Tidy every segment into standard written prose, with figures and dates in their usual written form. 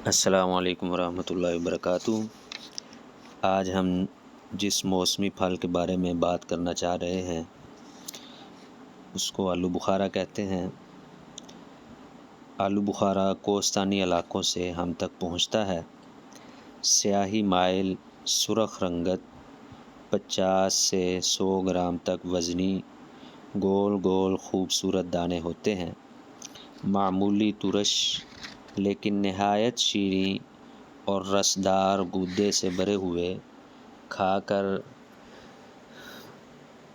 السلام علیکم ورحمۃ اللہ وبرکاتہ۔ آج ہم جس موسمی پھل کے بارے میں بات کرنا چاہ رہے ہیں اس کو آلو بخارا کہتے ہیں۔ آلو بخارا کوستانی علاقوں سے ہم تک پہنچتا ہے۔ سیاہی مائل سرخ رنگت، 50 سے 100 گرام تک وزنی، گول گول خوبصورت دانے ہوتے ہیں، معمولی ترش لیکن نہایت شیریں اور رسدار گودے سے بھرے ہوئے، کھا کر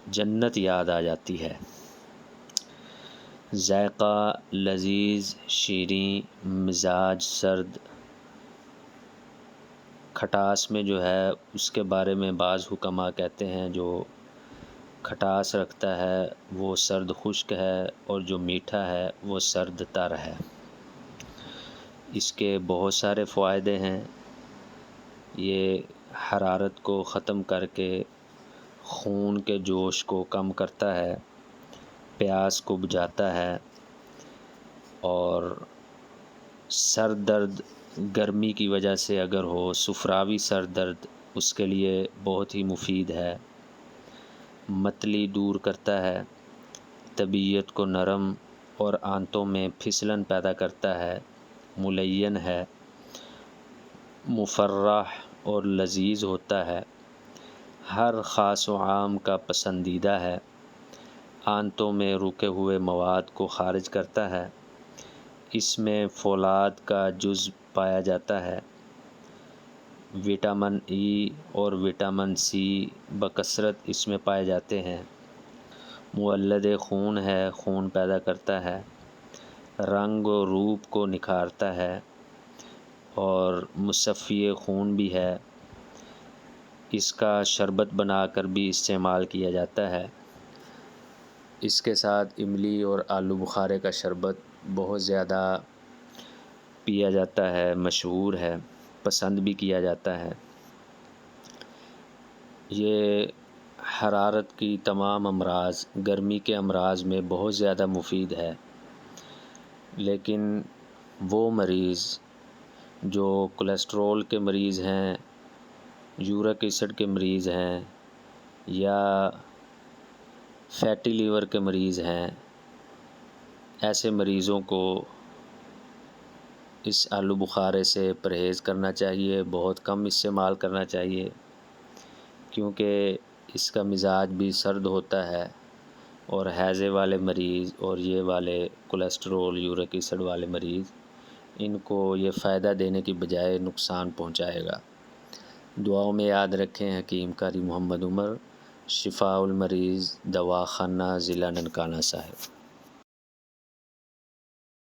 جنت یاد آ جاتی ہے۔ ذائقہ لذیذ، شیریں، مزاج سرد۔ کھٹاس میں جو ہے اس کے بارے میں بعض حکماء کہتے ہیں جو کھٹاس رکھتا ہے وہ سرد خشک ہے، اور جو میٹھا ہے وہ سرد تر ہے۔ اس کے بہت سارے فائدے ہیں۔ یہ حرارت کو ختم کر کے خون کے جوش کو کم کرتا ہے، پیاس کو بجھاتا ہے، اور سر درد گرمی کی وجہ سے اگر ہو، سفراوی سر درد، اس کے لیے بہت ہی مفید ہے۔ متلی دور کرتا ہے، طبیعت کو نرم اور آنتوں میں پھسلن پیدا کرتا ہے، ملین ہے، مفرح اور لذیذ ہوتا ہے، ہر خاص و عام کا پسندیدہ ہے، آنتوں میں رکے ہوئے مواد کو خارج کرتا ہے، اس میں فولاد کا جزو پایا جاتا ہے، وٹامن ای اور وٹامن سی بکثرت اس میں پائے جاتے ہیں، مولد خون ہے، خون پیدا کرتا ہے، رنگ و روپ کو نکھارتا ہے، اور مصفی خون بھی ہے۔ اس کا شربت بنا کر بھی استعمال کیا جاتا ہے۔ اس کے ساتھ املی اور آلو بخارے کا شربت بہت زیادہ پیا جاتا ہے، مشہور ہے، پسند بھی کیا جاتا ہے۔ یہ حرارت کی تمام امراض، گرمی کے امراض میں بہت زیادہ مفید ہے، لیکن وہ مریض جو کولیسٹرول کے مریض ہیں، یورک ایسڈ کے مریض ہیں، یا فیٹی لیور کے مریض ہیں، ایسے مریضوں کو اس آلو بخارے سے پرہیز کرنا چاہیے، بہت کم استعمال کرنا چاہیے، کیونکہ اس کا مزاج بھی سرد ہوتا ہے، اور ہیضے والے مریض اور یہ والے کولیسٹرول یورک ایسڈ والے مریض، ان کو یہ فائدہ دینے کی بجائے نقصان پہنچائے گا۔ دعاؤں میں یاد رکھیں۔ حکیم قاری محمد عمر، شفاء المریض، دواخانہ، ضلع ننکانہ صاحب۔